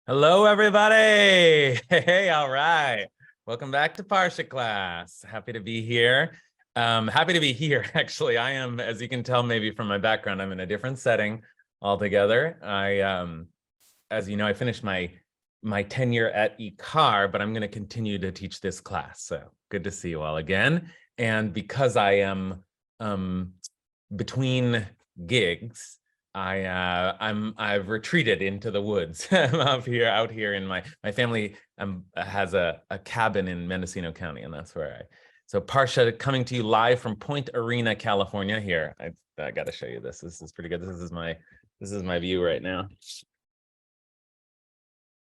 Hello, everybody. Hey, all right. Welcome back to Parsha class. Happy to be here. Actually. I am, as you can tell, maybe from my background, I'm in a different setting altogether. As you know, I finished my tenure at IKAR, but I'm going to continue to teach this class. So good to see you all again. And because I am between gigs, I've retreated into the woods. I'm out here in my family has a cabin in Mendocino County, and that's where so Parsha coming to you live from Point Arena, California. Here, I got to show you this. This is pretty good. This is my view right now.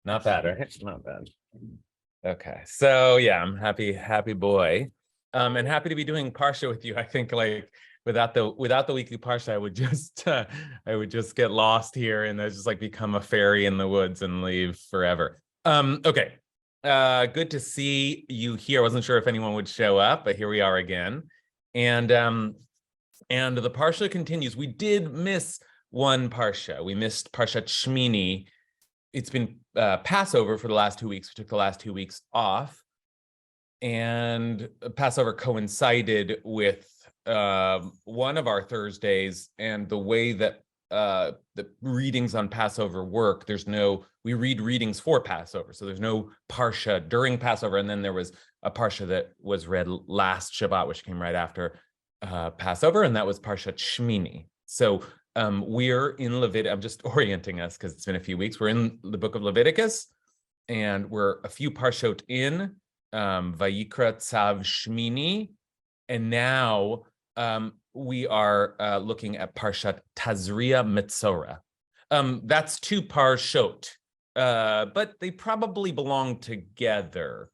Not bad, right? Not bad. Okay, so yeah, I'm happy boy, and happy to be doing Parsha with you. I think without the weekly Parsha, I would just get lost here and just become a fairy in the woods and leave forever. Okay, good to see you here. I wasn't sure if anyone would show up, but here we are again, and the Parsha continues. We did miss one Parsha. We missed Parshat Shmini. It's been Passover for the last 2 weeks. We took the last 2 weeks off, and Passover coincided with one of our Thursdays, and the way that the readings on Passover work, we read readings for Passover, so there's no Parsha during Passover, and then there was a Parsha that was read last Shabbat, which came right after Passover, and that was Parshat Shmini. So we're in Leviticus. I'm just orienting us because it's been a few weeks. We're in the book of Leviticus, and we're a few Parshot in Vayikra Tzav Shmini, and now we are looking at Parshat Tazria-Metzora. That's two Parshot, but they probably belong together.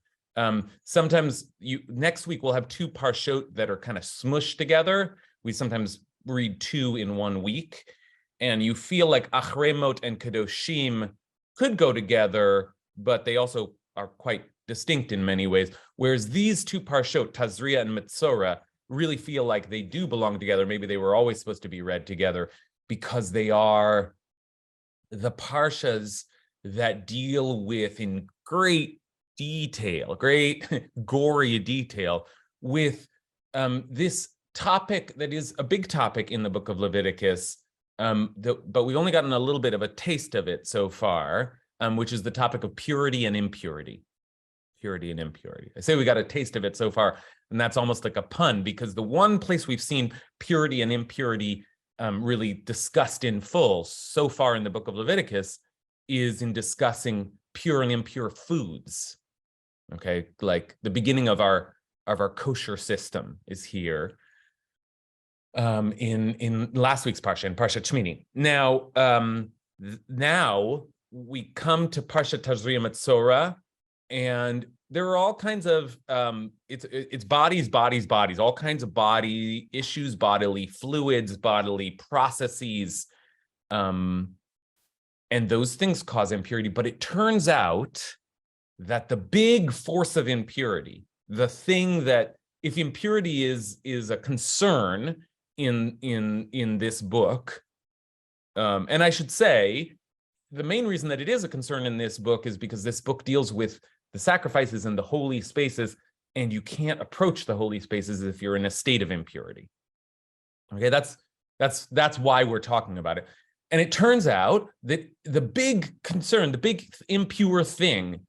Sometimes next week we'll have two Parshot that are kind of smushed together. We sometimes read two in 1 week, and you feel like Achremot and Kedoshim could go together, but they also are quite distinct in many ways. Whereas these two Parshot, Tazria and Metzora, really feel like they do belong together. Maybe they were always supposed to be read together because they are the Parshas that deal with in great detail, great gory detail, with this topic that is a big topic in the book of Leviticus, but we've only gotten a little bit of a taste of it so far, which is the topic of purity and impurity. Purity and impurity. I say we got a taste of it so far, and that's almost like a pun, because the one place we've seen purity and impurity really discussed in full so far in the book of Leviticus is in discussing pure and impure foods. Okay, like the beginning of our kosher system is here. In last week's Parsha, in Parshat Shmini. Now we come to Parshat Tazria-Metzora, and there are all kinds of it's bodies, all kinds of body issues, bodily fluids, bodily processes, and those things cause impurity. But it turns out that the big force of impurity, the thing that, if impurity is a concern in this book, and I should say the main reason that it is a concern in this book is because this book deals with the sacrifices in the holy spaces, and you can't approach the holy spaces if you're in a state of impurity. Okay, that's why we're talking about it. And it turns out that the big concern, the big impure thing,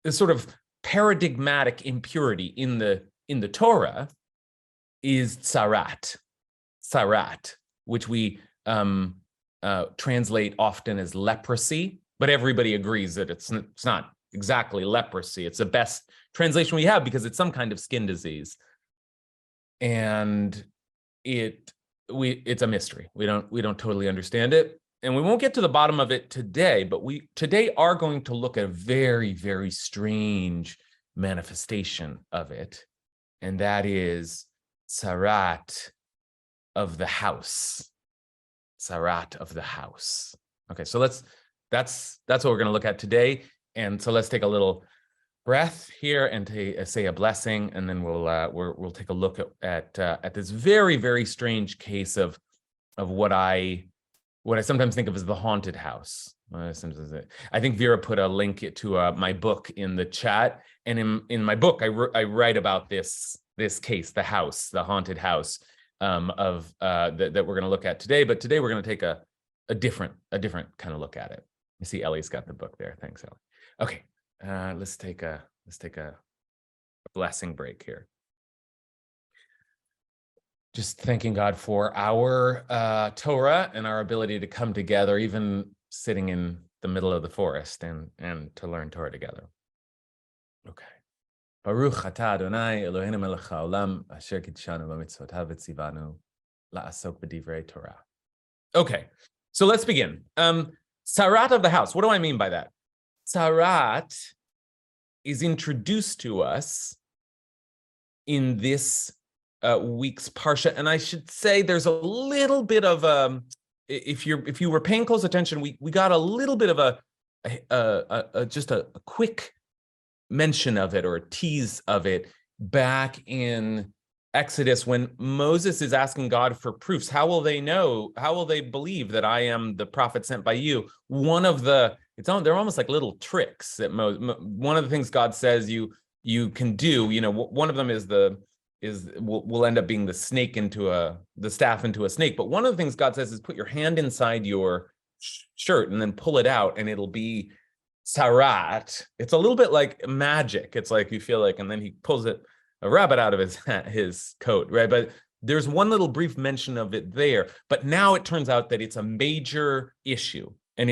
the sort of paradigmatic impurity in the Torah is tzarat, which we translate often as leprosy, but everybody agrees that it's not exactly leprosy. It's the best translation we have because it's some kind of skin disease, and it's a mystery. We don't totally understand it, and we won't get to the bottom of it today. But we today are going to look at a very, very strange manifestation of it, and that is tzarat of the house. Tzarat of the house. Okay, so that's what we're going to look at today. And so let's take a little breath here and say a blessing, and then we'll take a look at this very, very strange case of what I sometimes think of as the haunted house. I think Vera put a link to my book in the chat, and in my book, I write about this case, the haunted house that we're going to look at today. But today we're going to take a different kind of look at it. You see, Ellie's got the book there. Thanks, Ellie. Okay, let's take a blessing break here. Just thanking God for our Torah and our ability to come together, even sitting in the middle of the forest and to learn Torah together. Okay. Baruch atah Adonai Eloheinu melech haolam asher kidshanu b'mitzvotav v'tzivanu la'asok b'divrei Torah. Okay, so let's begin. Tzarat of the house. What do I mean by that? Tzarat is introduced to us in this week's Parsha, and I should say there's a little bit of if you were paying close attention, we got a little bit of just a quick mention of it, or a tease of it, back in Exodus when Moses is asking God for proofs. How will they know? How will they believe that I am the prophet sent by you? They're almost like little tricks that one of the things God says you can do. One of them will end up being the staff into a snake. But one of the things God says is put your hand inside your shirt and then pull it out, and it'll be tzarat. It's a little bit like magic. It's like you feel like, and then he pulls a rabbit out of his coat, right? But there's one little brief mention of it there. But now it turns out that it's a major issue, and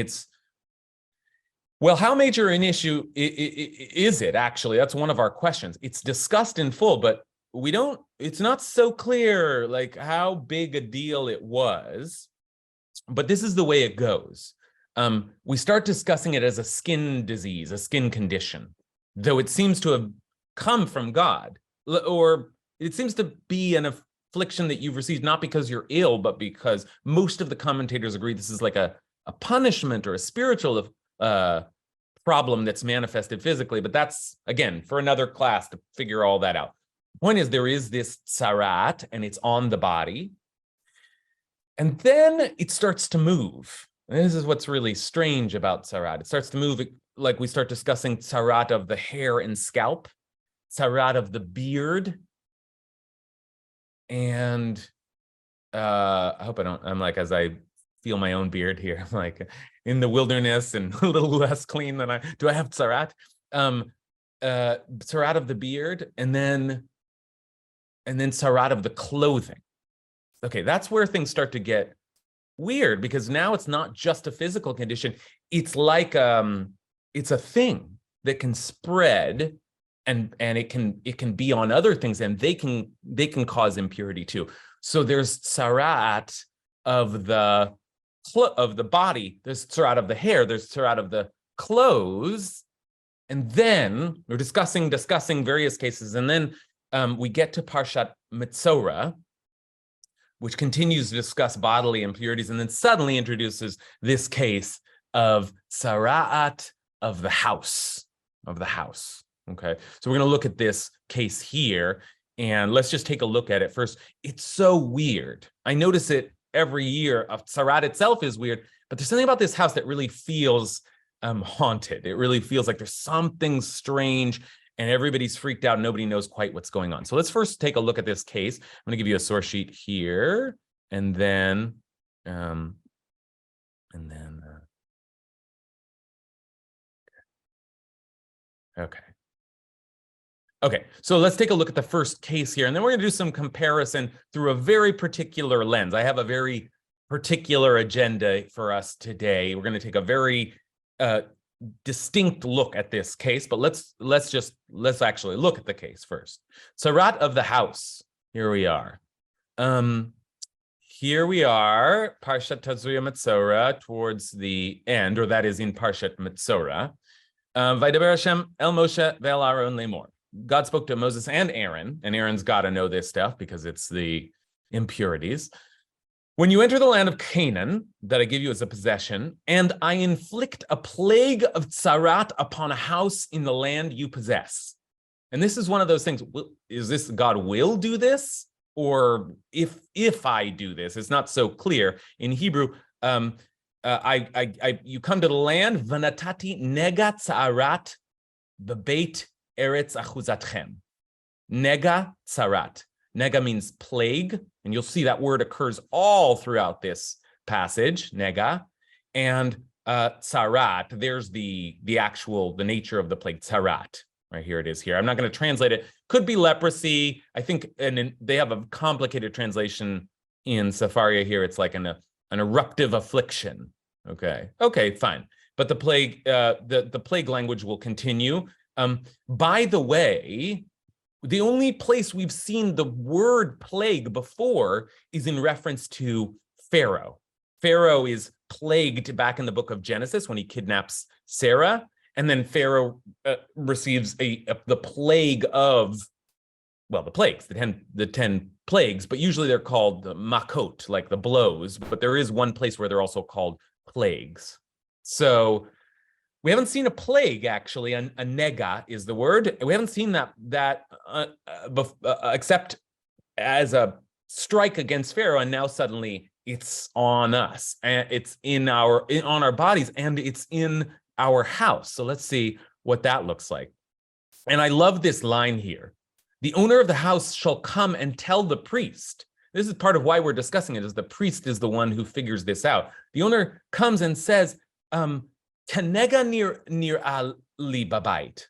how major an issue is it actually? That's one of our questions. It's discussed in full, but it's not so clear like how big a deal it was. But this is the way it goes. We start discussing it as a skin disease, a skin condition, though it seems to have come from God, or it seems to be an affliction that you've received not because you're ill, but because most of the commentators agree this is like a punishment or a spiritual problem that's manifested physically. But that's, again, for another class to figure all that out. The point is, there is this tzarat, and it's on the body, and then it starts to move. And this is what's really strange about tzarat. It starts to move, like we start discussing tzarat of the hair and scalp, tzarat of the beard, and I hope I'm like, as I feel my own beard here, I'm like in the wilderness and a little less clean than I have tzarat? Tzarat of the beard, and then tzarat of the clothing. Okay, that's where things start to get weird, because now it's not just a physical condition. It's like it's a thing that can spread, and it can be on other things, and they can cause impurity too. So there's tzarat of the body, there's tzarat of the hair, there's tzarat of the clothes, and then we're discussing various cases, and then we get to Parshat Metzora, which continues to discuss bodily impurities, and then suddenly introduces this case of tzarat of the house. Okay, so we're going to look at this case here, and let's just take a look at it first. It's so weird. I notice it every year. Tzarat itself is weird, but there's something about this house that really feels haunted. It really feels like there's something strange, and everybody's freaked out. Nobody knows quite what's going on. So let's first take a look at this case. I'm going to give you a source sheet here, and then Okay, so let's take a look at the first case here, and then we're going to do some comparison through a very particular lens. I have a very particular agenda for us today. We're going to take a very distinct look at this case, but let's actually look at the case first. Tzarat of the house. Here we are. Parshat Tazria-Metzora, towards the end, or that is in Parshat Metzora. Vaydaber Hashem el Moshe ve'el Aaron lemor. God spoke to Moses and Aaron's got to know this stuff because it's the impurities. When you enter the land of Canaan that I give you as a possession, and I inflict a plague of tzarat upon a house in the land you possess. And this is one of those things, is this God will do this? Or if I do this? It's not so clear in Hebrew. you come to the land, Vanatati nega tzarat bebeit eretz achuzatchem. Nega tzarat. Nega means plague, and you'll see that word occurs all throughout this passage, nega. And tzarat, there's the nature of the plague, tzarat. Right here it is here. I'm not going to translate it. Could be leprosy. I think, and they have a complicated translation in Safaria here. It's like an eruptive affliction. Okay, fine. But the plague, the plague language will continue. By the way, the only place we've seen the word plague before is in reference to Pharaoh. Pharaoh is plagued back in the book of Genesis when he kidnaps Sarah. And then Pharaoh receives the plague of, well, the plagues, the 10 plagues, but usually they're called the makot, like the blows, but there is one place where they're also called plagues. So we haven't seen a plague, actually. A nega is the word. We haven't seen that except as a strike against Pharaoh, and now suddenly it's on us, and it's on our bodies, and it's in our house. So let's see what that looks like. And I love this line here. The owner of the house shall come and tell the priest. This is part of why we're discussing it, is the priest is the one who figures this out. The owner comes and says, Kanega nir ali babait.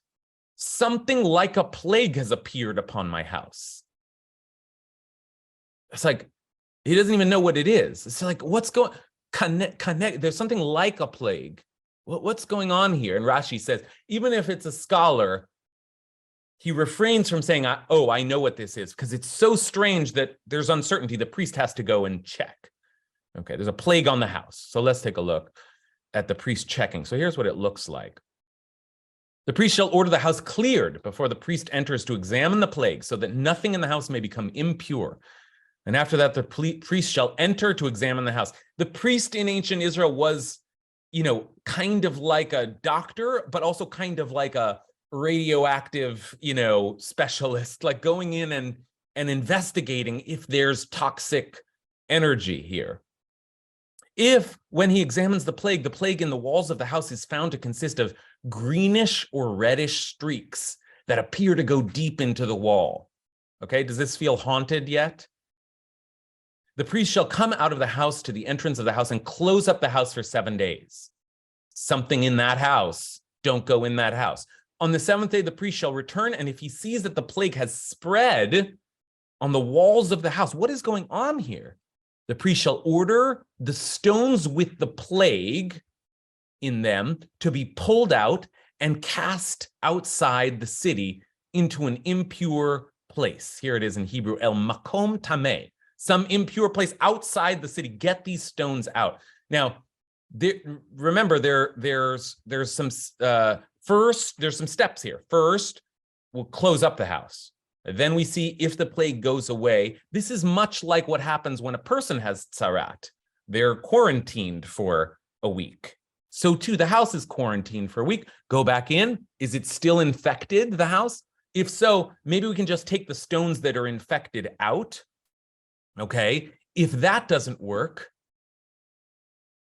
Something like a plague has appeared upon my house. It's like, he doesn't even know what it is. It's like, what's going, there's something like a plague. What's going on here? And Rashi says, even if it's a scholar, he refrains from saying, oh, I know what this is, because it's so strange that there's uncertainty. The priest has to go and check. Okay, there's a plague on the house. So let's take a look at the priest checking. So here's what it looks like. The priest shall order the house cleared before the priest enters to examine the plague, so that nothing in the house may become impure. And after that, the priest shall enter to examine the house. The priest in ancient Israel was, kind of like a doctor, but also kind of like a radioactive, specialist, like going in and investigating if there's toxic energy here. If, when he examines the plague in the walls of the house is found to consist of greenish or reddish streaks that appear to go deep into the wall. Okay, does this feel haunted yet? The priest shall come out of the house to the entrance of the house and close up the house for 7 days. Something in that house, don't go in that house. On the 7th day, the priest shall return, and if he sees that the plague has spread on the walls of the house, what is going on here? The priest shall order the stones with the plague in them to be pulled out and cast outside the city into an impure place. Here it is in Hebrew, el makom tameh, some impure place outside the city. Get these stones out. Now, remember, there's some there's some steps here. First, we'll close up the house. Then we see if the plague goes away. This is much like what happens when a person has tzarat. They're quarantined for a week. So too, the house is quarantined for a week. Go back in. Is it still infected, the house? If so, maybe we can just take the stones that are infected out. Okay. If that doesn't work,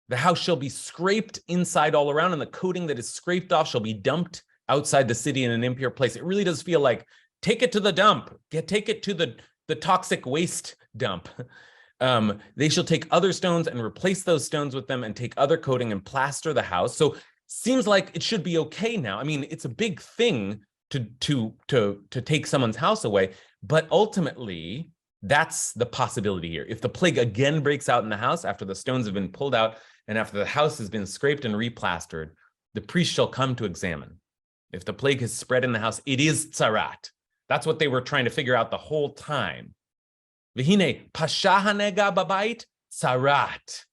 the house shall be scraped inside all around, and the coating that is scraped off shall be dumped outside the city in an impure place. It really does feel like, take it to the dump. Take it to the toxic waste dump. They shall take other stones and replace those stones with them, and take other coating and plaster the house. So seems like it should be okay now. I mean, it's a big thing to take someone's house away, but ultimately that's the possibility here. If the plague again breaks out in the house after the stones have been pulled out and after the house has been scraped and replastered, the priest shall come to examine. If the plague has spread in the house, it is tzarat. That's what they were trying to figure out the whole time. V'hine pasha hanega babait tzarat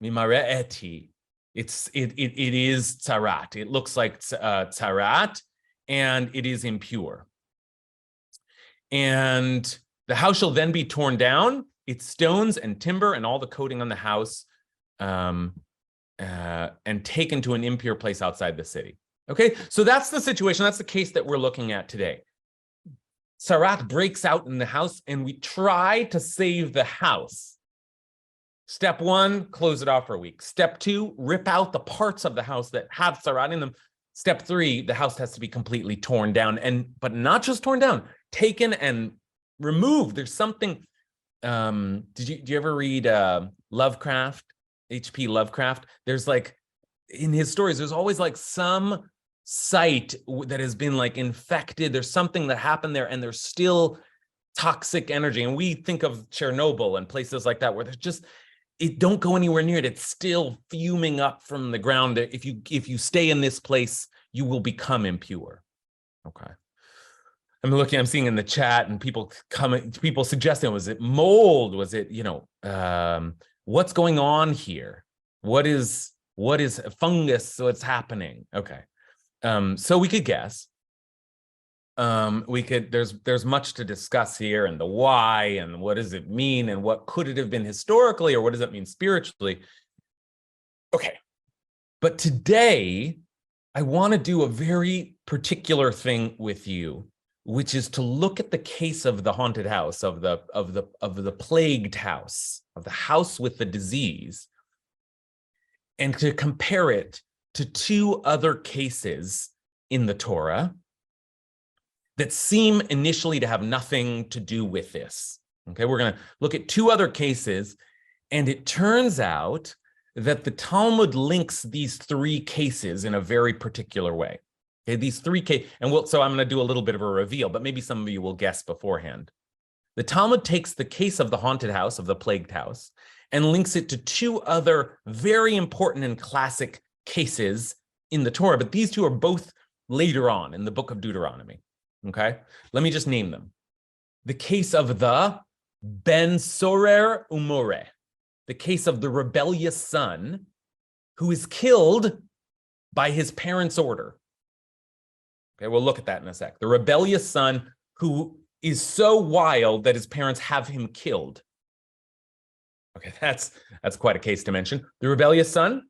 mimare'eti. It is tzarat. It looks like tzarat, and it is impure. And the house shall then be torn down, its stones and timber and all the coating on the house, and taken to an impure place outside the city. Okay, so that's the situation. That's the case that we're looking at today. Tzarat breaks out in the house, and we try to save the house. Step one, close it off for a week. Step two, rip out the parts of the house that have tzara'at in them. Step three, the house has to be completely torn down, but not just torn down, taken and removed. There's something. Do you ever read Lovecraft, H.P. Lovecraft? There's like, in his stories, there's always like some site that has been like infected. There's something that happened there, and there's still toxic energy. And we think of Chernobyl and places like that where there's just, it don't go anywhere near it. It's still fuming up from the ground. If you stay in this place, you will become impure. Okay. I'm seeing in the chat and people suggesting, was it mold? Was it, what's going on here? What is fungus? What's happening? Okay. So we could guess. There's much to discuss here, and the why, and what does it mean, and what could it have been historically, or what does it mean spiritually? Okay. But today, I want to do a very particular thing with you, which is to look at the case of the haunted house, of the plagued house, of the house with the disease, and to compare it to two other cases in the Torah that seem initially to have nothing to do with this. Okay, we're going to look at two other cases, and it turns out that the Talmud links these three cases in a very particular way. Okay, these three cases, so I'm going to do a little bit of a reveal, but maybe some of you will guess beforehand. The Talmud takes the case of the haunted house, of the plagued house, and links it to two other very important and classic cases in the Torah, but these two are both later on in the book of Deuteronomy. Okay, let me just name them. The case of the Ben Sorer Umore, the case of the rebellious son who is killed by his parents' order. Okay, we'll look at that in a sec. The rebellious son who is so wild that his parents have him killed. Okay, that's quite a case to mention. The rebellious son,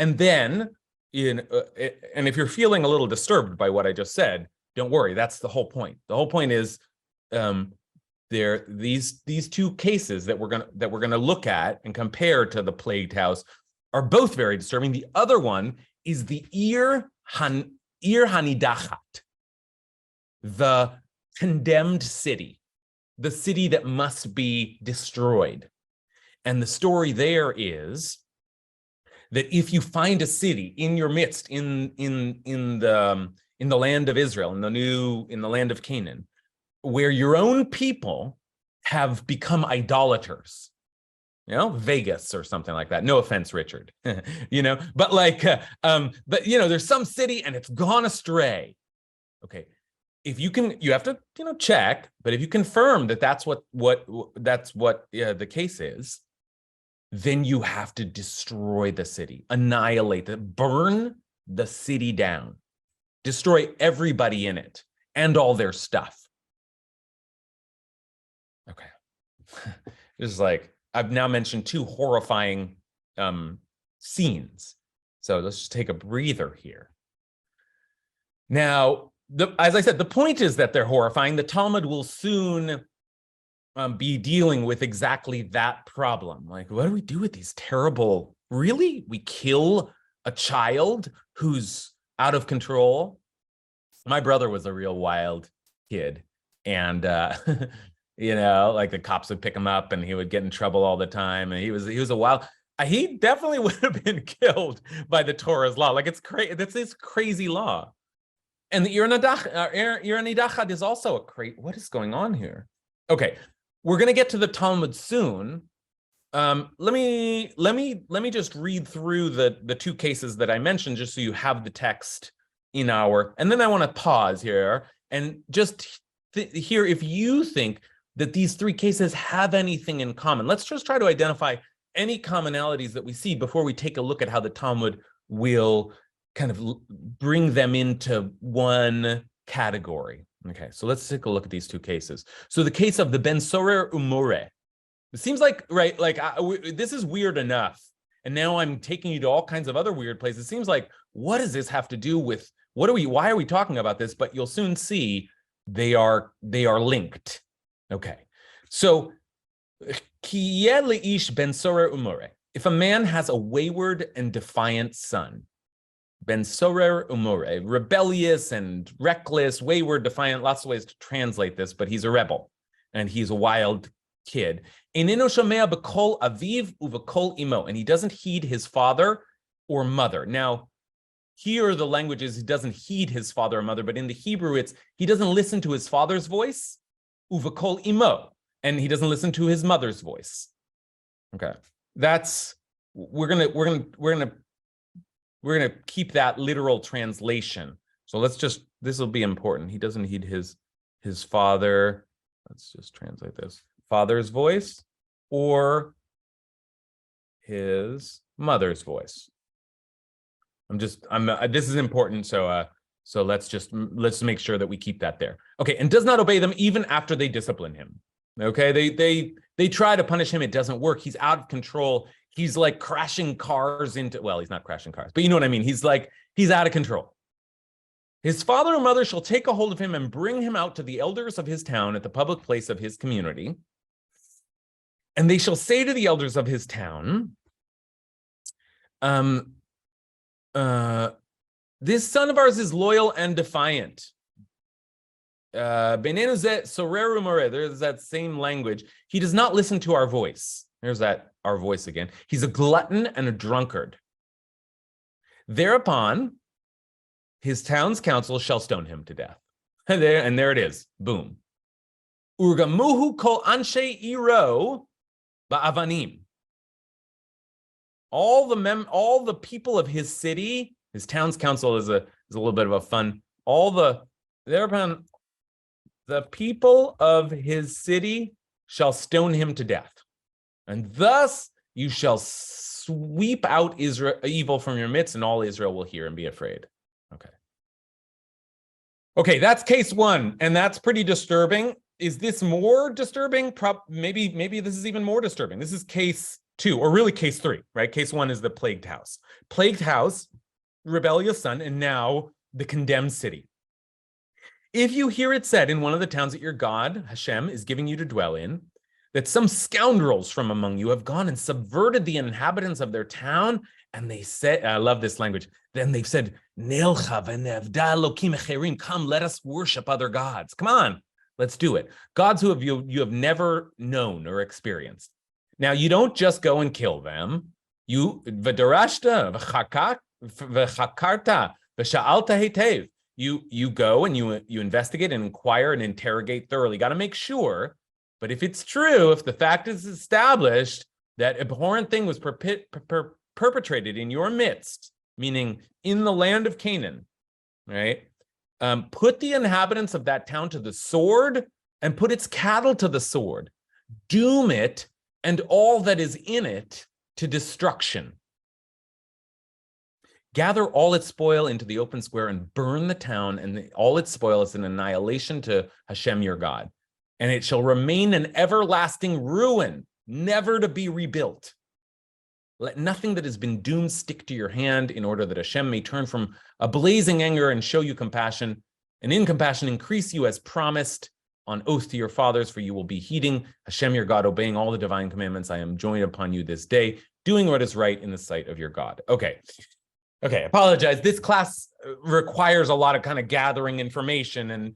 and then and if you're feeling a little disturbed by what I just said, don't worry, that's the whole point. The whole point is these two cases that we're gonna look at and compare to the plagued house are both very disturbing. The other one is the Ir Hanidachat, the condemned city, the city that must be destroyed. And the story there is that if you find a city in your midst, in the land of Israel, in the land of Canaan, where your own people have become idolaters, Vegas or something like that. No offense, Richard, but there's some city and it's gone astray. Okay, if you can, you have to, check, but if you confirm that that's what the case is, then you have to destroy the city, annihilate it, burn the city down, destroy everybody in it and all their stuff. Okay. This is like, I've now mentioned two horrifying scenes. So let's just take a breather here. Now, as I said, the point is that they're horrifying. The Talmud will soon be dealing with exactly that problem. Like, what do we do with these terrible, really? We kill a child who's out of control? My brother was a real wild kid. And, like the cops would pick him up and he would get in trouble all the time. And he was a wild, he definitely would have been killed by the Torah's law. Like, it's crazy. That's this crazy law. And the Ir Hanidachat is also a crazy, what is going on here? Okay. We're going to get to the Talmud soon. Let me just read through the two cases that I mentioned, just so you have the text and then I want to pause here and just hear if you think that these three cases have anything in common. Let's just try to identify any commonalities that we see before we take a look at how the Talmud will kind of bring them into one category. Okay, so let's take a look at these two cases. So the case of the Ben Sorer Umore. It seems like, right, like this is weird enough. And now I'm taking you to all kinds of other weird places. It seems like, what does this have to do with, why are we talking about this? But you'll soon see they are linked. Okay, so If a man has a wayward and defiant son, ben sorer umore, rebellious and reckless, wayward, defiant, lots of ways to translate this, but he's a rebel and he's a wild kid. Eneno shomea b'kol aviv uv'kol imo, and he doesn't heed his father or mother. Now, here the language is he doesn't heed his father or mother, but in the Hebrew it's he doesn't listen to his father's voice, uv'kol imo, and he doesn't listen to his mother's voice. Okay, that's we're gonna keep that literal translation. So let's just, this will be important. He doesn't heed his father. Let's just translate this. Father's voice or his mother's voice. this is important. So let's make sure that we keep that there. Okay, and does not obey them even after they discipline him. Okay, they try to punish him. It doesn't work. He's out of control. He's like crashing cars into, well, he's not crashing cars, but you know what I mean? He's out of control. His father or mother shall take a hold of him and bring him out to the elders of his town at the public place of his community. And they shall say to the elders of his town, this son of ours is loyal and defiant. There's that same language. He does not listen to our voice. There's that, our voice again. He's a glutton and a drunkard. Thereupon, his town's council shall stone him to death. And there it is. Boom. Urgamuhu kol anshe iro ba'avanim. All the people of his city, his town's council is a little bit of a fun. Thereupon, the people of his city shall stone him to death. And thus you shall sweep out evil from your midst, and all Israel will hear and be afraid. Okay, that's case one, and that's pretty disturbing. Is this more disturbing? Maybe this is even more disturbing. This is case two, or really case three, right? Case one is the plagued house. Plagued house, rebellious son, and now the condemned city. If you hear it said in one of the towns that your God, Hashem, is giving you to dwell in, that some scoundrels from among you have gone and subverted the inhabitants of their town, and they said, I love this language, then they've said, come, let us worship other gods. Come on, let's do it. Gods who you have never known or experienced. Now, you don't just go and kill them. You v'darashta v'chakarta v'sha'alta hetev. You go and you investigate and inquire and interrogate thoroughly. Got to make sure. But if it's true, if the fact is established that abhorrent thing was perpetrated in your midst, meaning in the land of Canaan, right? Put the inhabitants of that town to the sword and put its cattle to the sword. Doom it and all that is in it to destruction. Gather all its spoil into the open square and burn the town, and all its spoil is an annihilation to Hashem your God. And it shall remain an everlasting ruin, never to be rebuilt. Let nothing that has been doomed stick to your hand, in order that Hashem may turn from a blazing anger and show you compassion, and in compassion increase you as promised on oath to your fathers, for you will be heeding Hashem your God, obeying all the divine commandments I am joined upon you this day, doing what is right in the sight of your God. Okay, apologize. This class requires a lot of kind of gathering information, and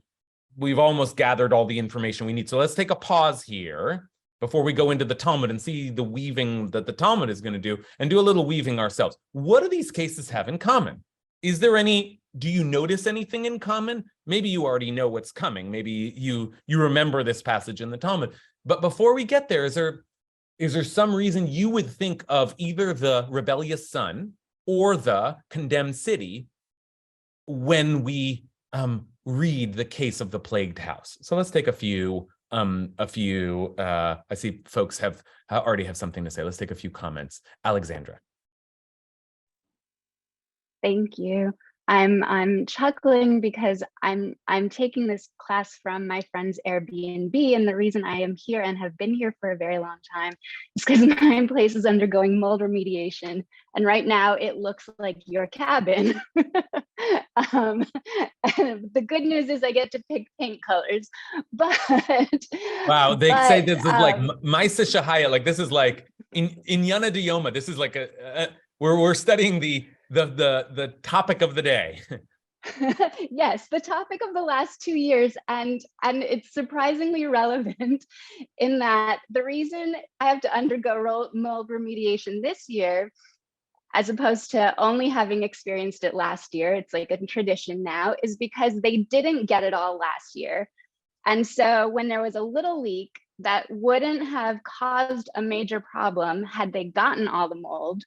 we've almost gathered all the information we need. So let's take a pause here before we go into the Talmud and see the weaving that the Talmud is going to do, and do a little weaving ourselves. What do these cases have in common? Do you notice anything in common? Maybe you already know what's coming. Maybe you remember this passage in the Talmud. But before we get there, is there some reason you would think of either the rebellious son or the condemned city when we read the case of the plagued house? So let's take a few. I see folks already have something to say. Let's take a few comments. Alexandra. Thank you. I'm chuckling because I'm taking this class from my friend's Airbnb, and the reason I am here and have been here for a very long time is because my place is undergoing mold remediation, and right now it looks like your cabin. Um, the good news is I get to pick paint colors, but Wow, they say but this is like Maisa Shahaya, like this is like in Yana Dioma. This is like we're studying the topic of the day. yes, the topic of the last 2 years, and it's surprisingly relevant in that the reason I have to undergo mold remediation this year, as opposed to only having experienced it last year, it's like a tradition now, is because they didn't get it all last year. And so when there was a little leak that wouldn't have caused a major problem had they gotten all the mold,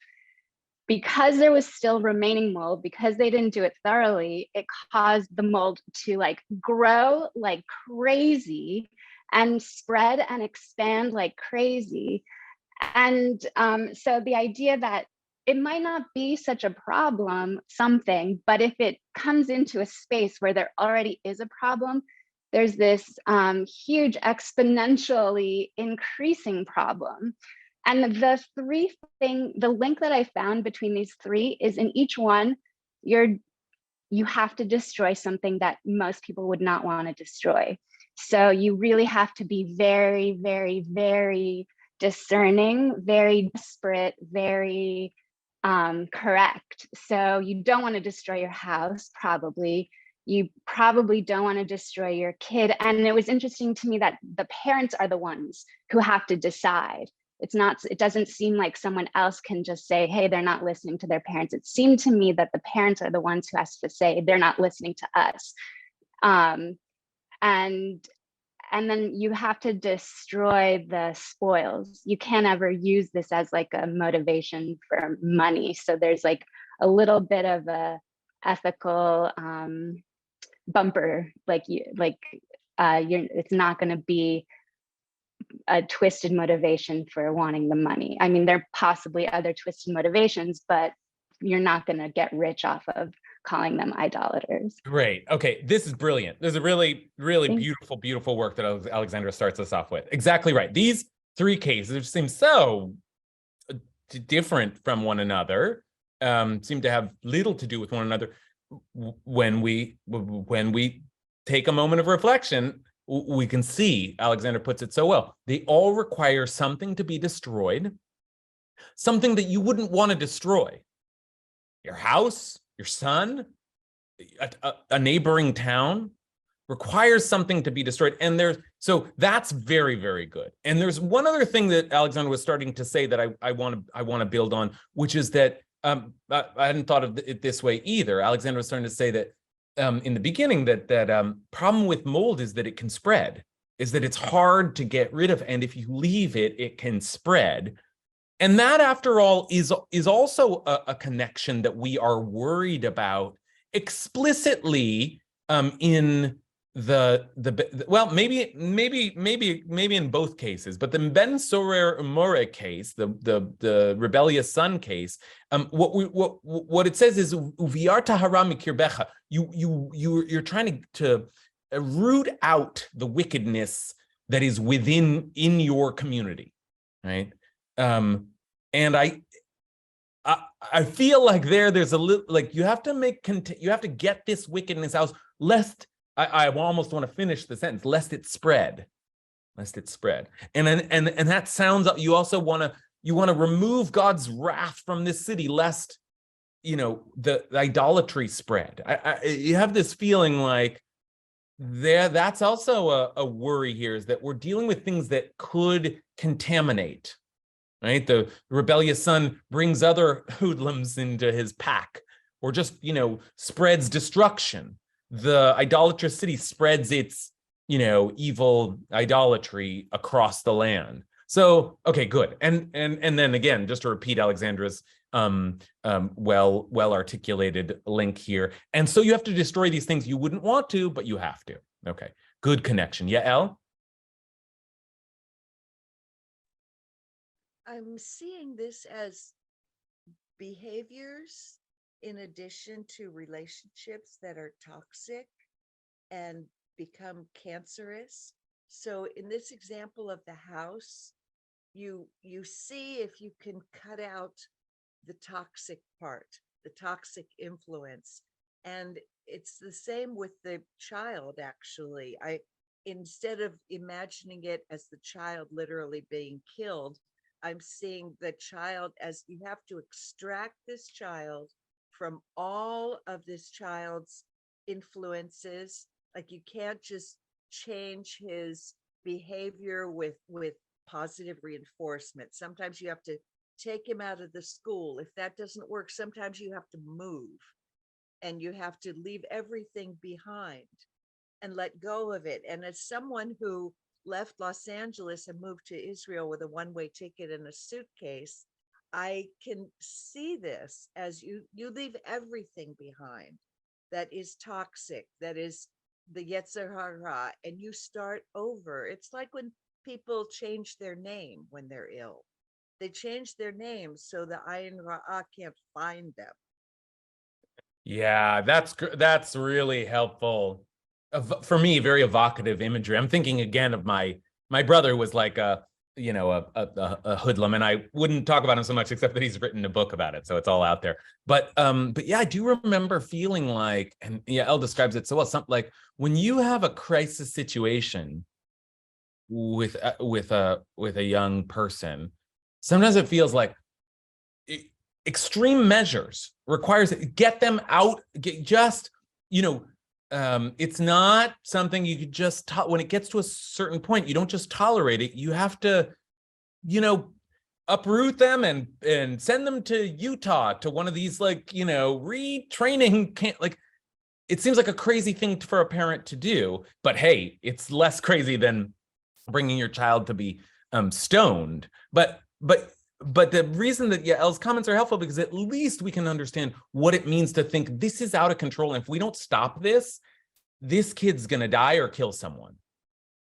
because there was still remaining mold, because they didn't do it thoroughly, it caused the mold to like grow like crazy and spread and expand like crazy. And so the idea that it might not be such a problem, something, but if it comes into a space where there already is a problem, there's this huge exponentially increasing problem. And the link that I found between these three is in each one, you have to destroy something that most people would not want to destroy. So you really have to be very, very, very discerning, very desperate, very correct. So you don't want to destroy your house, probably. You probably don't want to destroy your kid. And it was interesting to me that the parents are the ones who have to decide. It doesn't seem like someone else can just say, hey, they're not listening to their parents. It seemed to me that the parents are the ones who has to say, they're not listening to us. And then you have to destroy the spoils. You can't ever use this as like a motivation for money. So there's like a little bit of a ethical bumper, it's not going to be a twisted motivation for wanting the money. I mean, there are possibly other twisted motivations, but you're not going to get rich off of calling them idolaters. Great. Okay, this is brilliant. There's a really, really beautiful, beautiful work that Alexandra starts us off with. Exactly right. These three cases, which seem so different from one another, seem to have little to do with one another. When we take a moment of reflection, we can see, Alexandra puts it so well, they all require something to be destroyed, something that you wouldn't want to destroy. Your house, your son, a neighboring town requires something to be destroyed. And so that's very, very good. And there's one other thing that Alexandra was starting to say that I want to build on, which is that I hadn't thought of it this way either. Alexandra was starting to say that in the beginning that problem with mold is that it can spread, is that it's hard to get rid of. And if you leave it, it can spread. And that, after all, is also a connection that we are worried about explicitly in well, maybe in both cases, but the Ben Sorer More case, the rebellious son case, what it says is uviarta hara mikirbecha. You're trying to root out the wickedness that is in your community, right? And I feel like there's a little, like, you have to get this wickedness out, lest I almost want to finish the sentence, lest it spread. And that sounds, you also want to remove God's wrath from this city, lest the idolatry spread. You have this feeling like that's also a worry here, is that we're dealing with things that could contaminate. Right, the rebellious son brings other hoodlums into his pack, or just spreads destruction. The idolatrous city spreads its evil idolatry across the land. So okay, good. And then again, just to repeat Alexandra's well articulated link here. And so you have to destroy these things you wouldn't want to, but you have to. Okay, good connection. Yeah, Elle? I'm seeing this as behaviors in addition to relationships that are toxic and become cancerous. So in this example of the house, you see if you can cut out the toxic part, the toxic influence, And it's the same with the child, actually. Instead of imagining it as the child literally being killed, I'm seeing the child as you have to extract this child from all of this child's influences. Like, you can't just change his behavior with positive reinforcement. Sometimes you have to take him out of the school. If that doesn't work, sometimes you have to move, and you have to leave everything behind and let go of it. And as someone who left Los Angeles and moved to Israel with a one-way ticket and a suitcase, I can see this as you leave everything behind that is toxic, that is the Yetzer Hara, and you start over. It's like when people change their name when they're ill. They change their name so the Ayin Ra'ah can't find them. Yeah, that's really helpful. For me, very evocative imagery. I'm thinking again of my brother was like a hoodlum, and I wouldn't talk about him so much except that he's written a book about it, so it's all out there. But yeah, I do remember feeling like, and yeah, Elle describes it so well. Something like when you have a crisis situation with a young person, sometimes it feels like extreme measures requires get them out. It's not something you could just when it gets to a certain point, you don't just tolerate it. You have to, uproot them and send them to Utah to one of these retraining camp. Like, it seems like a crazy thing for a parent to do, but hey, it's less crazy than bringing your child to be stoned. But the reason that Yael's comments are helpful, because at least we can understand what it means to think this is out of control. And if we don't stop this kid's going to die or kill someone,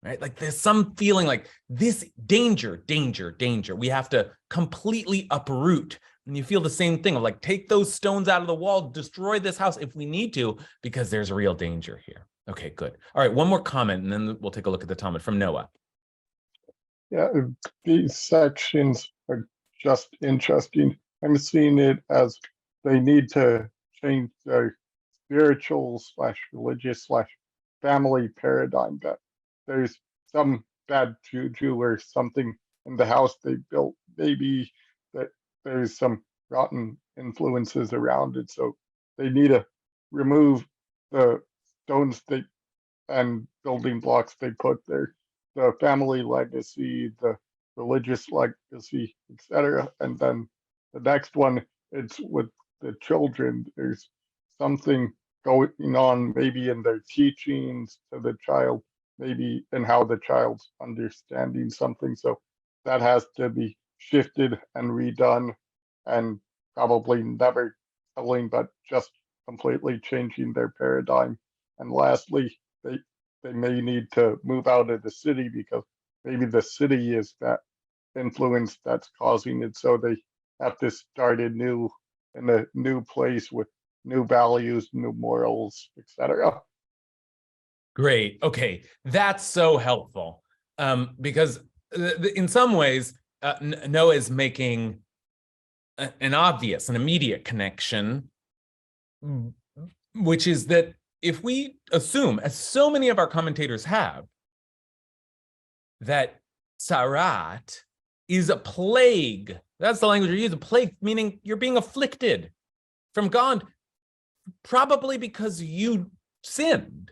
right? Like, there's some feeling like this danger. We have to completely uproot. And you feel the same thing of like, take those stones out of the wall, destroy this house if we need to, because there's a real danger here. Okay, good. All right, one more comment, and then we'll take a look at the Talmud from Noah. Yeah, these sections are just interesting. I'm seeing it as they need to change their spiritual / religious / family paradigm, that there's some bad juju or something in the house they built, maybe that there's some rotten influences around it, so they need to remove the stones and building blocks they put there, the family legacy, the religious legacy, etc. And then the next one, it's with the children. There's something going on maybe in their teachings to the child, maybe in how the child's understanding something. So that has to be shifted and redone, and probably never telling, but just completely changing their paradigm. And lastly, they may need to move out of the city because maybe the city is that influence that's causing it. So they have to start anew in a new place with new values, new morals, etc. Great. Okay, that's so helpful, because in some ways, Noah is making an obvious, an immediate connection, which is that if we assume, as so many of our commentators have, that Sarat is a plague, that's the language we use, a plague, meaning you're being afflicted from God, probably because you sinned.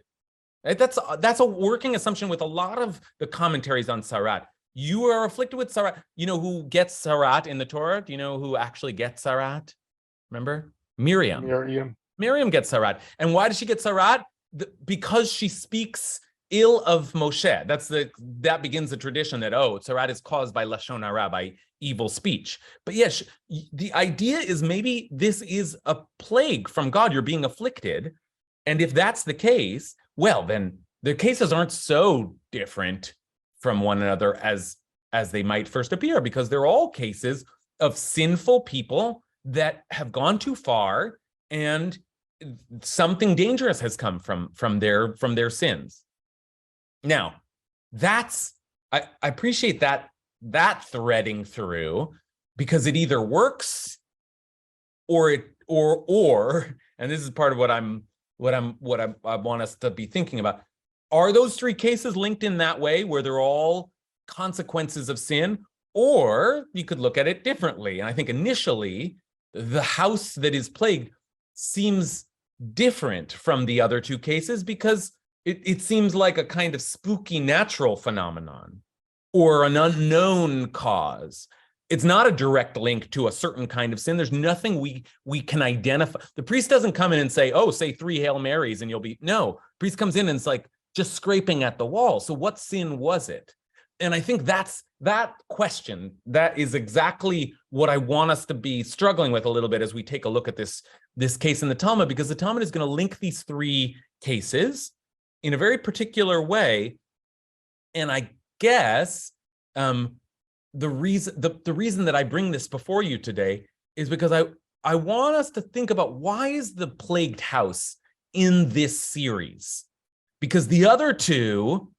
Right? That's a working assumption with a lot of the commentaries on Sarat. You are afflicted with Sarat. You know who gets Sarat in the Torah? Do you know who actually gets Sarat? Remember? Miriam. Miriam gets Sarat. And why does she get Sarat? Because she speaks ill of Moshe. That begins the tradition that, Sarat is caused by Lashon Hara, by evil speech. But yes, the idea is maybe this is a plague from God. You're being afflicted. And if that's the case, well, then the cases aren't so different from one another as they might first appear, because they're all cases of sinful people that have gone too far, and something dangerous has come from their sins. Now, I appreciate that threading through, because it either works or and this is part of what I want us to be thinking about. Are those three cases linked in that way, where they're all consequences of sin? Or you could look at it differently. And I think initially, the house that is plagued seems different from the other two cases, because it seems like a kind of spooky natural phenomenon or an unknown cause. It's not a direct link to a certain kind of sin. There's nothing we can identify. The priest doesn't come in and say, oh, say 3 Hail Marys and you'll be, no. Priest comes in and it's like just scraping at the wall. So what sin was it? And I think that question, that is exactly what I want us to be struggling with a little bit as we take a look at this case in the Talmud, because the Talmud is going to link these three cases in a very particular way. And I guess the reason that I bring this before you today is because I want us to think about, why is the plagued house in this series? Because the other two,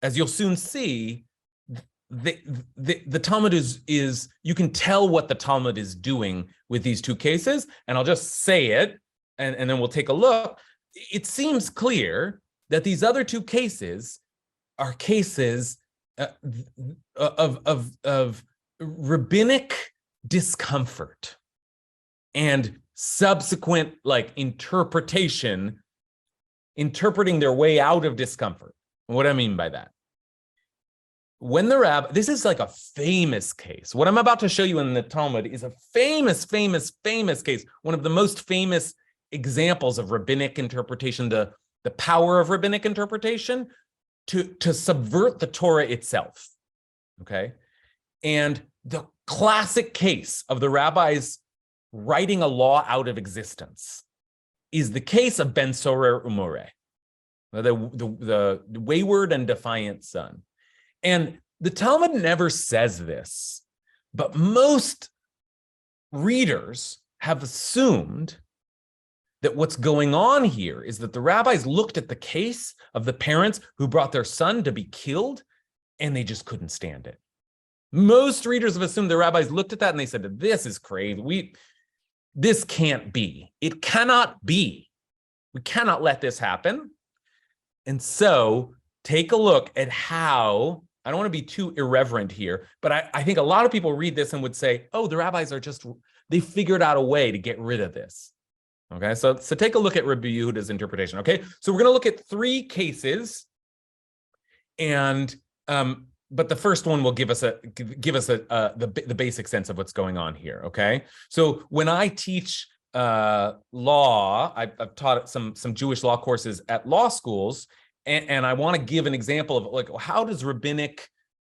as you'll soon see, the Talmud is you can tell what the Talmud is doing with these two cases, and I'll just say it, and then we'll take a look. It seems clear that these other two cases are cases of rabbinic discomfort and subsequent interpreting their way out of discomfort. What do I mean by that? When the rabbi, this is like a famous case. What I'm about to show you in the Talmud is a famous case, one of the most famous examples of rabbinic interpretation, the power of rabbinic interpretation to subvert the Torah itself, okay? And the classic case of the rabbis writing a law out of existence is the case of Ben Sorer Umore, the wayward and defiant son. And the Talmud never says this, but most readers have assumed that what's going on here is that the rabbis looked at the case of the parents who brought their son to be killed, and they just couldn't stand it. Most readers have assumed the rabbis looked at that and they said, this is crazy. This can't be. It cannot be. We cannot let this happen. And so take a look at how, I don't want to be too irreverent here, but I think a lot of people read this and would say, oh, the rabbis they figured out a way to get rid of this. Okay, so take a look at Rabbi Yehuda's interpretation. Okay, so we're going to look at three cases, and but the first one will give us the basic sense of what's going on here. Okay, so when I teach law, I've taught some Jewish law courses at law schools, and I want to give an example of like, how does rabbinic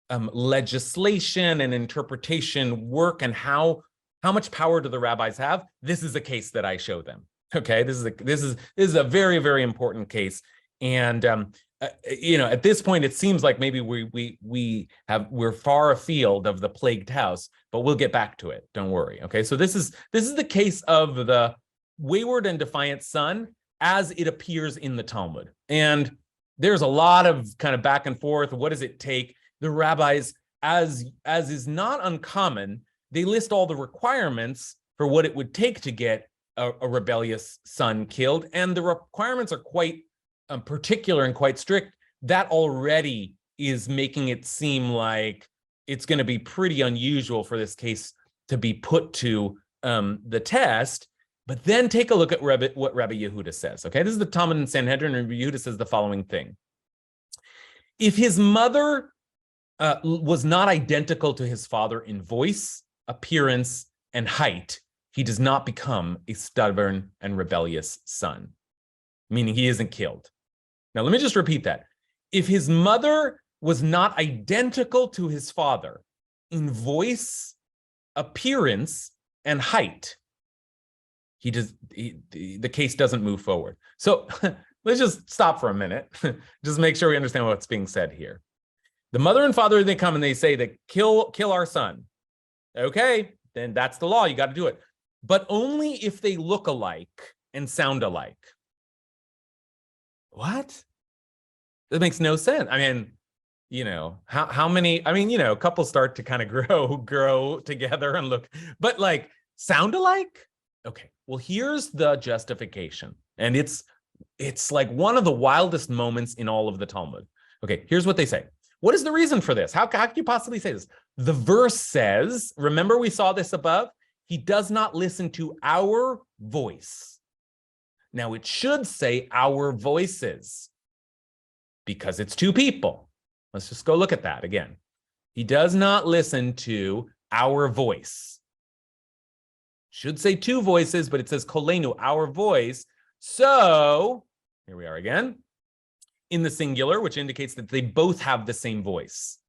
legislation and interpretation work, and how much power do the rabbis have? This is a case that I show them. Okay, this is a very, very important case, and at this point it seems like maybe we're far afield of the plagued house, but we'll get back to it. Don't worry. Okay, so this is the case of the wayward and defiant son as it appears in the Talmud, and there's a lot of kind of back and forth. What does it take? The rabbis, as is not uncommon, they list all the requirements for what it would take to get a rebellious son killed. And the requirements are quite particular and quite strict. That already is making it seem like it's going to be pretty unusual for this case to be put to the test. But then take a look at what Rabbi Yehuda says. Okay, this is the Talmud and Sanhedrin, and Rabbi Yehuda says the following thing. If his mother was not identical to his father in voice, appearance, and height, he does not become a stubborn and rebellious son, meaning he isn't killed. Now, let me just repeat that. If his mother was not identical to his father in voice, appearance, and height, the case doesn't move forward. So let's just stop for a minute. Just make sure we understand what's being said here. The mother and father, they come and they say that kill our son. Okay, then that's the law. You got to do it. But only if they look alike and sound alike. What? That makes no sense. I mean, how many, couples start to kind of grow together and look, but like sound alike? Okay, Well, here's the justification. And it's like one of the wildest moments in all of the Talmud. Okay, here's what they say. What is the reason for this? How could you possibly say this? The verse says, remember we saw this above? He does not listen to our voice. Now it should say our voices because it's two people. Let's just go look at that again. He does not listen to our voice. Should say two voices, but it says kolenu, our voice. So here we are again in the singular, which indicates that they both have the same voice.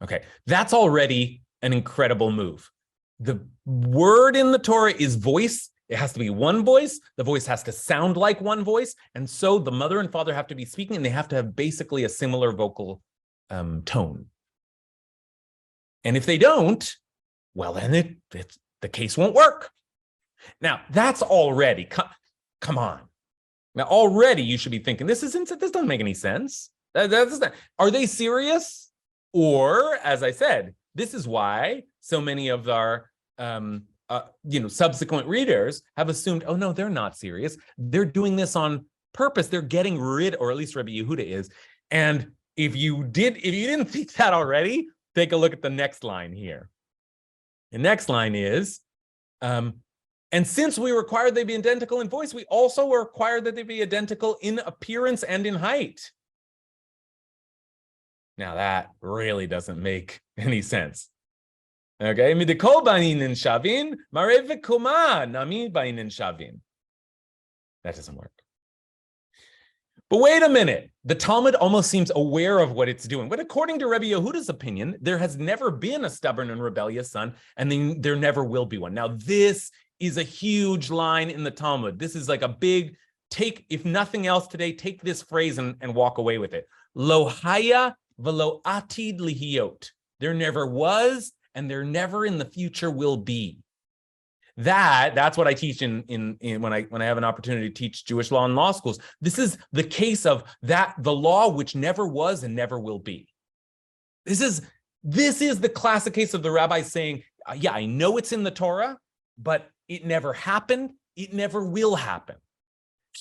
Okay, that's already an incredible move. The word in the Torah is voice. It has to be one voice. The voice has to sound like one voice. And so the mother and father have to be speaking, and they have to have basically a similar vocal tone. And if they don't, well, then the case won't work. Now, that's already, come on. Now, already you should be thinking, this doesn't make any sense. Are they serious? Or, as I said, this is why so many of our subsequent readers have assumed, oh no, they're not serious. They're doing this on purpose. They're getting rid, or at least Rabbi Yehuda is. And if you didn't think that already, take a look at the next line here. The next line is, and since we require they be identical in voice, we also require that they be identical in appearance and in height. Now that really doesn't make any sense. Okay, midikol bainin shavin, mare v'kuma nami bainin shavin. That doesn't work. But wait a minute, the Talmud almost seems aware of what it's doing. But according to Rabbi Yehuda's opinion, there has never been a stubborn and rebellious son, and there never will be one. Now, this is a huge line in the Talmud. This is like a big take, if nothing else today, take this phrase and walk away with it. Lo haya v'lo atid lihiyot. There never was, and there never in the future will be. That's what I teach in when I have an opportunity to teach Jewish law in law schools. This is the case of that, the law which never was and never will be. This is the classic case of the rabbi saying, yeah, I know it's in the Torah, but it never happened. It never will happen.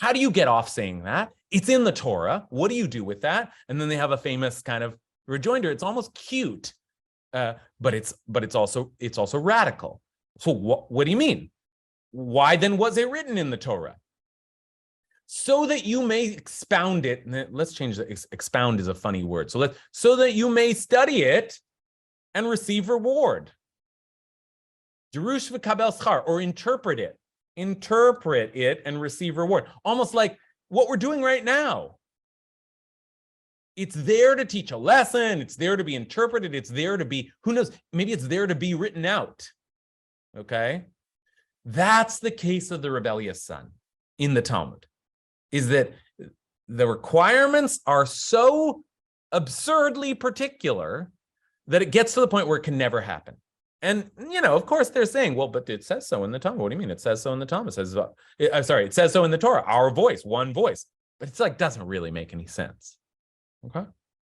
How do you get off saying that? It's in the Torah. What do you do with that? And then they have a famous kind of rejoinder. It's almost cute, but it's also radical. So what do you mean? Why then was it written in the Torah? So that you may expound it. Let's change the expound is a funny word. So that you may study it and receive reward. Jerush v'kabel schar, or interpret it and receive reward. Almost like what we're doing right now. It's there to teach a lesson. It's there to be interpreted. It's there to be, who knows, maybe it's there to be written out. Okay, that's the case of the rebellious son in the Talmud, is that the requirements are so absurdly particular that it gets to the point where it can never happen. And, of course they're saying, well, but it says so in the Talmud. What do you mean? It says so in the Talmud. It says so in the Torah, our voice, one voice, but it's like, doesn't really make any sense. Okay. All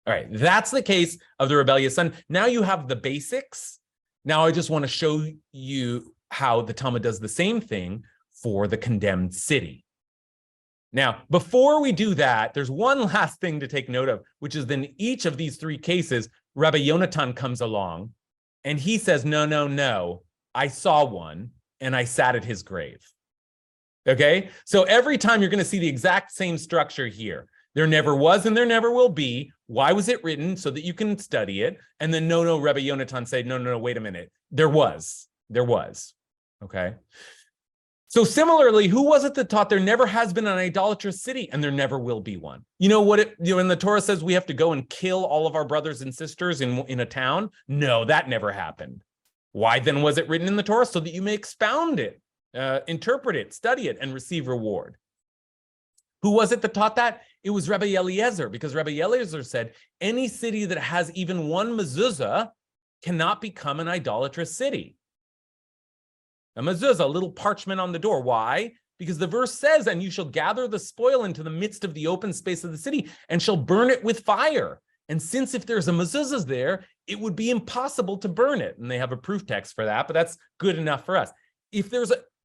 right. That's the case of the rebellious son. Now you have the basics. Now I just want to show you how the Talmud does the same thing for the condemned city. Now, before we do that, there's one last thing to take note of, which is in each of these three cases, Rabbi Yonatan comes along and he says, no, I saw one and I sat at his grave. Okay, so every time you're going to see the exact same structure here. There never was and there never will be. Why was it written? So that you can study it. And then no, Rabbi Yonatan said, no, wait a minute. There was. Okay. So similarly, who was it that taught there never has been an idolatrous city and there never will be one? You know what when the Torah says we have to go and kill all of our brothers and sisters in a town? No, that never happened. Why then was it written in the Torah? So that you may expound it, interpret it, study it, and receive reward. Who was it that taught that? It was Rabbi Eliezer, because Rabbi Eliezer said, any city that has even one mezuzah cannot become an idolatrous city. A mezuzah, a little parchment on the door. Why? Because the verse says, and you shall gather the spoil into the midst of the open space of the city and shall burn it with fire. And since if there's a mezuzah there, it would be impossible to burn it. And they have a proof text for that, but that's good enough for us.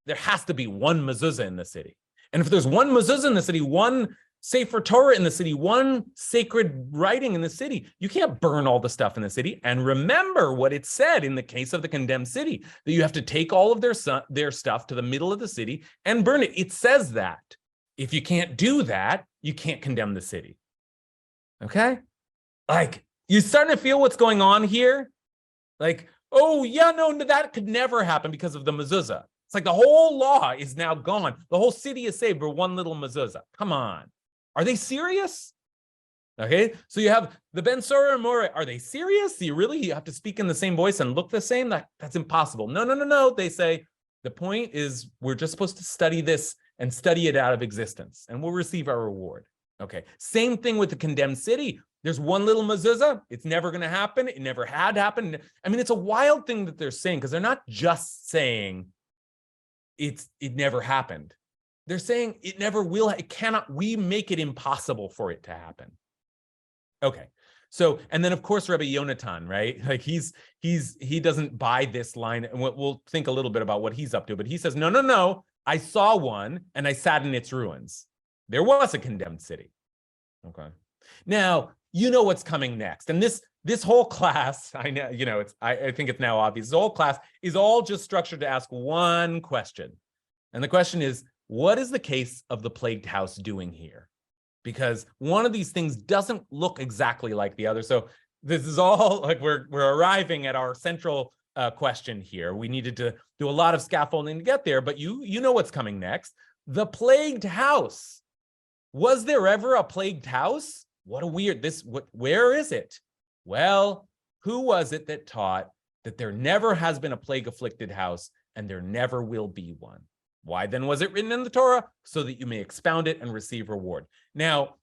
there has to be one mezuzah in the city. And if there's one mezuzah in the city, one Sefer Torah in the city, one sacred writing in the city, you can't burn all the stuff in the city. And remember what it said in the case of the condemned city, that you have to take all of their stuff to the middle of the city and burn it. It says that. If you can't do that, you can't condemn the city. Okay? Like, you starting to feel what's going on here? Like, oh, yeah, no, that could never happen because of the mezuzah. It's like the whole law is now gone. The whole city is saved for one little mezuzah. Come on. Are they serious? Okay, so you have the Ben Sora and More. Are they serious? You have to speak in the same voice and look the same? That's impossible. No. They say the point is we're just supposed to study this and study it out of existence, and we'll receive our reward. Okay, same thing with the condemned city. There's one little mezuzah. It's never going to happen. It never had happened. I mean, it's a wild thing that they're saying, because they're not just saying it never happened. They're saying it never will. It cannot. We make it impossible for it to happen. Okay. So, and then of course, Rabbi Yonatan, right? Like he doesn't buy this line, and we'll think a little bit about what he's up to, but he says, no. I saw one and I sat in its ruins. There was a condemned city. Okay. Now, you know what's coming next. And this whole class, I know, I think it's now obvious. This whole class is all just structured to ask one question. And the question is, what is the case of the plagued house doing here? Because one of these things doesn't look exactly like the other. So this is all like we're arriving at our central question here. We needed to do a lot of scaffolding to get there, but you know what's coming next. The plagued house. Was there ever a plagued house? What a weird, where is it? Well, who was it that taught that there never has been a plague afflicted house and there never will be one? Why then was it written in the Torah? So that you may expound it and receive reward. Now,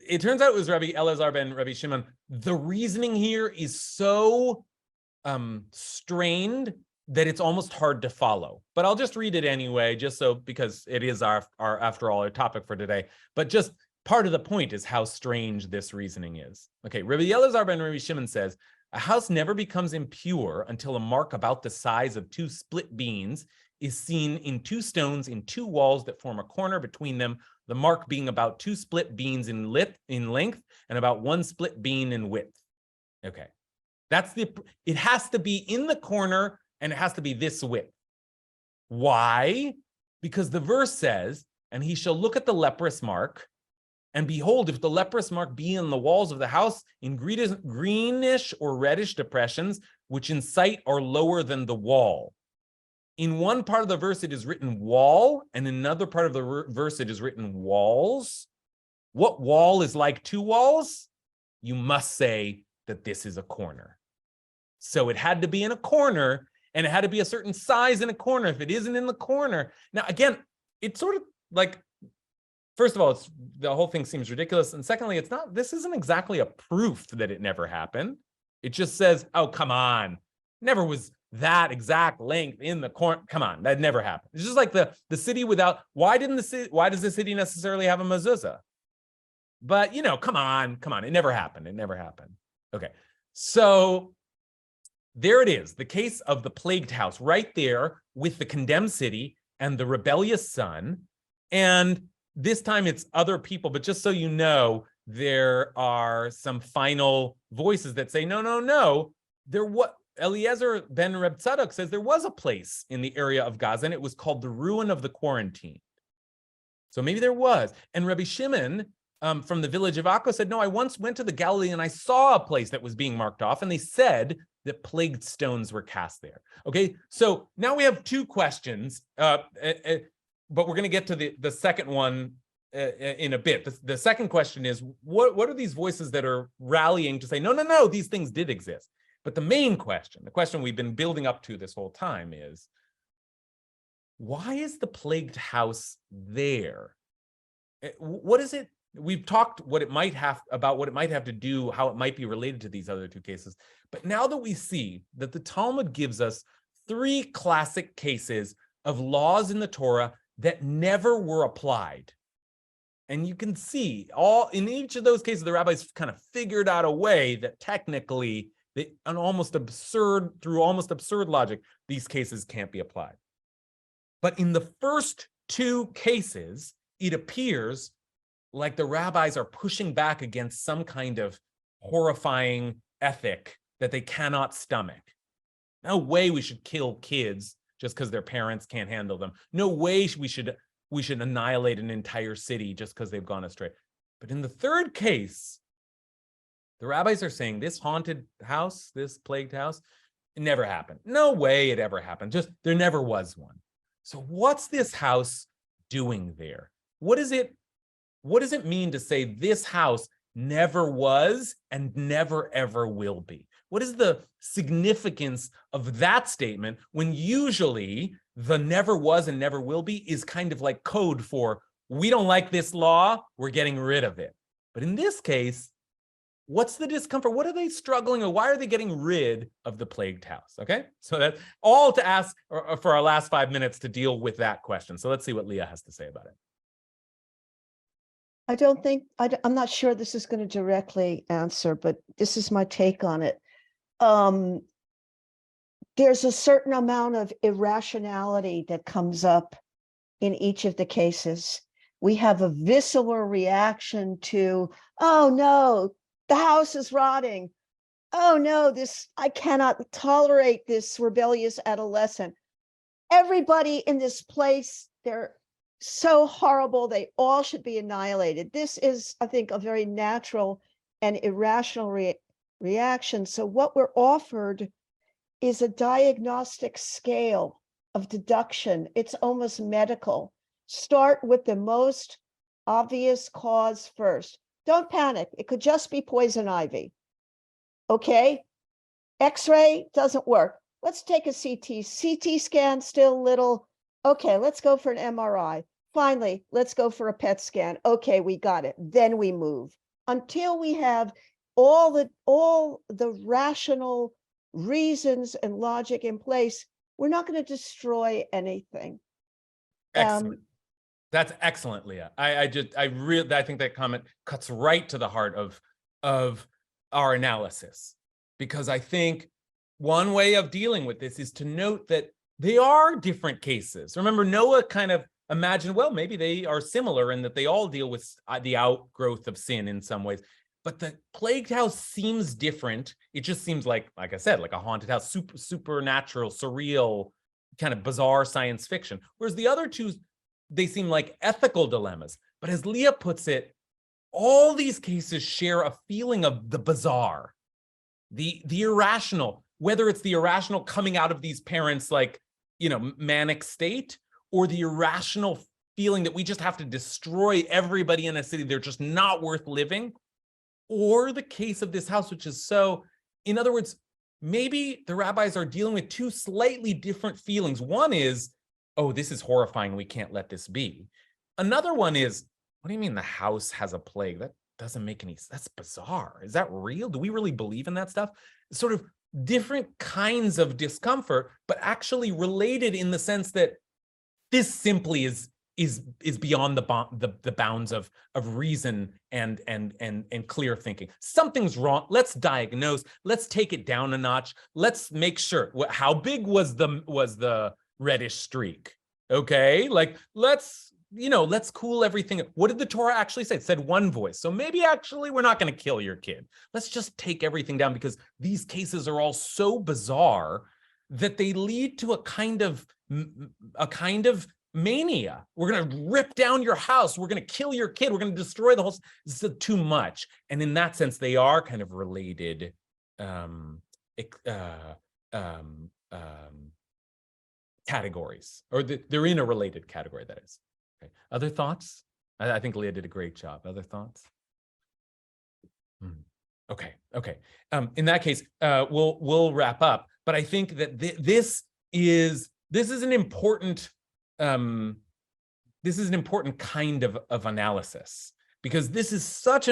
it turns out it was Rabbi Elazar ben Rabbi Shimon. The reasoning here is so strained that it's almost hard to follow. But I'll just read it anyway, just so, because it is our after all, our topic for today. But just part of the point is how strange this reasoning is. Okay, Rabbi Elazar ben Rabbi Shimon says, a house never becomes impure until a mark about the size of 2 split beans is seen in 2 stones in 2 walls that form a corner between them, the mark being about 2 split beans in length and about 1 split bean in width. Okay, it has to be in the corner and it has to be this width. Why? Because the verse says, and he shall look at the leprous mark, and behold, if the leprous mark be in the walls of the house in greenish or reddish depressions, which in sight are lower than the wall. In one part of the verse, it is written wall, and in another part of the verse, it is written walls. What wall is like 2 walls? You must say that this is a corner. So it had to be in a corner, and it had to be a certain size in a corner. If it isn't in the corner, now again, it's sort of like, first of all, the whole thing seems ridiculous, and secondly, this isn't exactly a proof that it never happened. It just says, oh, come on, never was that exact length in the corner. Come on, that never happened. It's just like the city without. Why does the city necessarily have a mezuzah? But come on, it never happened. It never happened. Okay, so there it is, the case of the plagued house, right there with the condemned city and the rebellious son. And this time it's other people, but just so you know, there are some final voices that say, no. Eliezer ben Reb Tzadok says there was a place in the area of Gaza, and it was called the ruin of the quarantine. So maybe there was. And Rabbi Shimon from the village of Akko said, no, I once went to the Galilee and I saw a place that was being marked off, and they said that plagued stones were cast there. Okay, so now we have 2 questions, but we're going to get to the second one in a bit. The second question is, what are these voices that are rallying to say, no, these things did exist? But the main question, the question we've been building up to this whole time is, why is the plagued house there? What is it? We've talked what it might have to do, how it might be related to these other 2 cases. But now that we see that the Talmud gives us 3 classic cases of laws in the Torah that never were applied. And you can see in each of those cases, the rabbis kind of figured out a way that technically through almost absurd logic, these cases can't be applied. But in the first two cases, it appears like the rabbis are pushing back against some kind of horrifying ethic that they cannot stomach. No way we should kill kids just because their parents can't handle them. No way we should annihilate an entire city just because they've gone astray. But in the third case, the rabbis are saying this haunted house, this plagued house, it never happened. No way it ever happened. Just there never was one. So what's this house doing there? What does it mean to say this house never was and never ever will be? What is the significance of that statement when usually the never was and never will be is kind of like code for, we don't like this law, we're getting rid of it. But in this case, what's the discomfort? What are they struggling or why are they getting rid of the plagued house? Okay, so that's all to ask for our last 5 minutes to deal with that question. So let's see what Leah has to say about it. I'm not sure this is going to directly answer, but this is my take on it. There's a certain amount of irrationality that comes up in each of the cases. We have a visceral reaction to, oh no, the house is rotting. Oh no, I cannot tolerate this rebellious adolescent. Everybody in this place, they're so horrible, they all should be annihilated. This is, I think, a very natural and irrational reaction. So what we're offered is a diagnostic scale of deduction. It's almost medical. Start with the most obvious cause first. Don't panic. It could just be poison ivy. Okay? X-ray doesn't work. Let's take a CT. CT scan, still little. Okay, let's go for an MRI. Finally, let's go for a PET scan. Okay, we got it. Then we move. Until we have all the rational reasons and logic in place, we're not going to destroy anything. Excellent. That's excellent, Leah. I think that comment cuts right to the heart of our analysis, because I think one way of dealing with this is to note that they are different cases. Remember, Noah kind of imagined, well, maybe they are similar in that they all deal with the outgrowth of sin in some ways. But the plagued house seems different. It just seems like I said, like a haunted house, supernatural, surreal, kind of bizarre science fiction. Whereas the other two, they seem like ethical dilemmas. But as Leah puts it, all these cases share a feeling of the bizarre, the irrational, whether it's the irrational coming out of these parents' manic state, or the irrational feeling that we just have to destroy everybody in a city. They're just not worth living. Or the case of this house, which is so, in other words, maybe the rabbis are dealing with two slightly different feelings. One is, oh, this is horrifying, we can't let this be. Another one is, what do you mean the house has a plague? That doesn't make any sense. That's bizarre. Is that real? Do we really believe in that stuff? Sort of different kinds of discomfort, but actually related in the sense that this simply is beyond the bounds of reason and clear thinking. Something's wrong. Let's diagnose. Let's take it down a notch. Let's make sure. How big was the reddish streak? Okay, let's cool everything. What did the Torah actually say? It said one voice. So maybe actually we're not going to kill your kid. Let's just take everything down, because these cases are all so bizarre that they lead to a kind of mania. We're going to rip down your house. We're going to kill your kid. We're going to destroy the whole. This is too much. And in that sense, they are kind of related categories, or they're in a related category, that is. Okay. Other thoughts? I think Leah did a great job. Other thoughts? Okay. In that case, we'll wrap up. But I think that this is an important kind of analysis, because this is such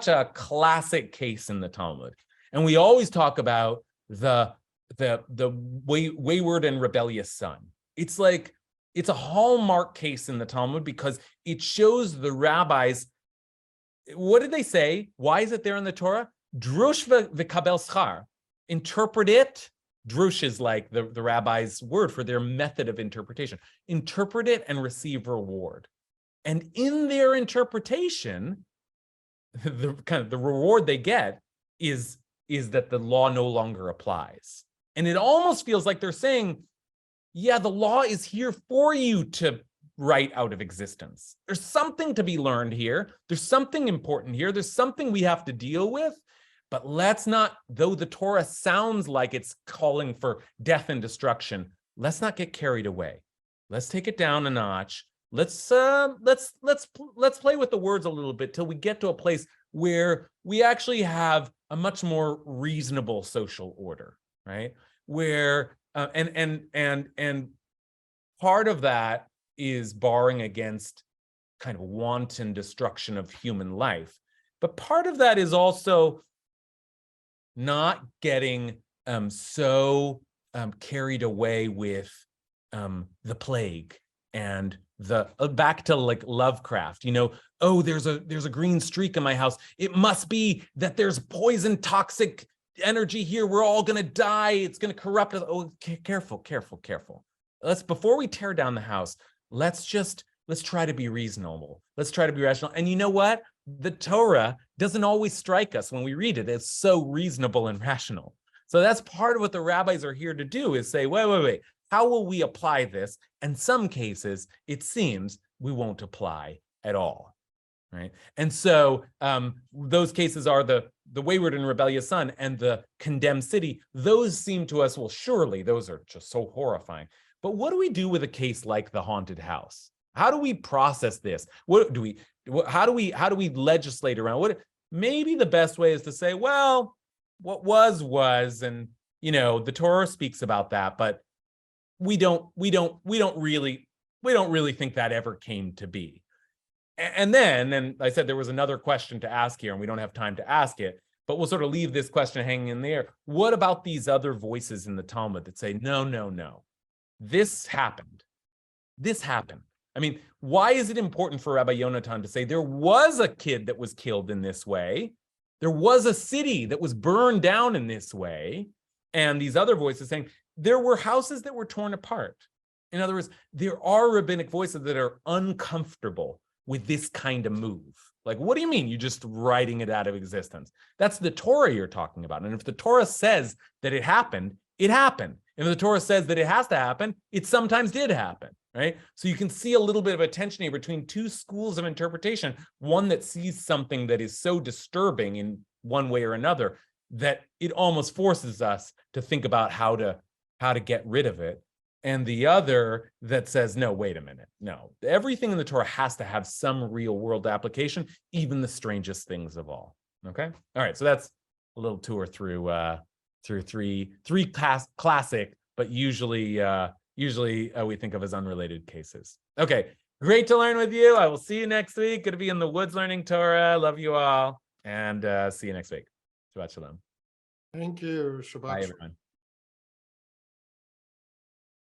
a classic case in the Talmud, and we always talk about the wayward and rebellious son. It's a hallmark case in the Talmud because it shows the rabbis. What did they say? Why is it there in the Torah? drush v'kabel schar, interpret it. Drush is like the rabbi's word for their method of interpretation. Interpret it and receive reward. And in their interpretation, the reward they get is that the law no longer applies. And it almost feels like they're saying, yeah, the law is here for you to write out of existence. There's something to be learned here. There's something important here. There's something we have to deal with. But let's not, though the Torah sounds like it's calling for death and destruction, let's not get carried away. Let's take it down a notch. Let's play with the words a little bit till we get to a place where we actually have a much more reasonable social order, right? Where and part of that is barring against kind of wanton destruction of human life, but part of that is also not getting so carried away with the plague and the back to like Lovecraft, oh, there's a green streak in my house. It must be that there's poison, toxic energy here. We're all gonna die. It's gonna corrupt us. Oh, careful. Before we tear down the house, let's try to be reasonable. Let's try to be rational. And you know what? The Torah doesn't always strike us when we read it. It's so reasonable and rational. So that's part of what the rabbis are here to do, is say, wait. How will we apply this? And some cases, it seems we won't apply at all, right? And so those cases are the wayward and rebellious son and the condemned city. Those seem to us, well, surely those are just so horrifying. But what do we do with a case like the haunted house? How do we process this? How do we legislate around? Maybe the best way is to say, well, what was, and the Torah speaks about that, but we don't really think that ever came to be. And I said there was another question to ask here, and we don't have time to ask it, but we'll sort of leave this question hanging in the air. What about these other voices in the Talmud that say, no, this happened. I mean, why is it important for Rabbi Yonatan to say there was a kid that was killed in this way? There was a city that was burned down in this way. And these other voices saying there were houses that were torn apart. In other words, there are rabbinic voices that are uncomfortable with this kind of move. Like, what do you mean? You're just writing it out of existence? That's the Torah you're talking about. And if the Torah says that it happened, it happened. If the Torah says that it has to happen, it sometimes did happen, right? So you can see a little bit of a tension here between two schools of interpretation, one that sees something that is so disturbing in one way or another that it almost forces us to think about how to get rid of it, and the other that says, no, wait a minute, no. Everything in the Torah has to have some real world application, even the strangest things of all, okay? All right, so that's a little tour through three classic, but usually we think of as unrelated cases. Okay, great to learn with you. I will see you next week. Going to be in the woods learning Torah. Love you all, and see you next week. Shabbat shalom. Thank you. Shabbat Bye, shalom. everyone.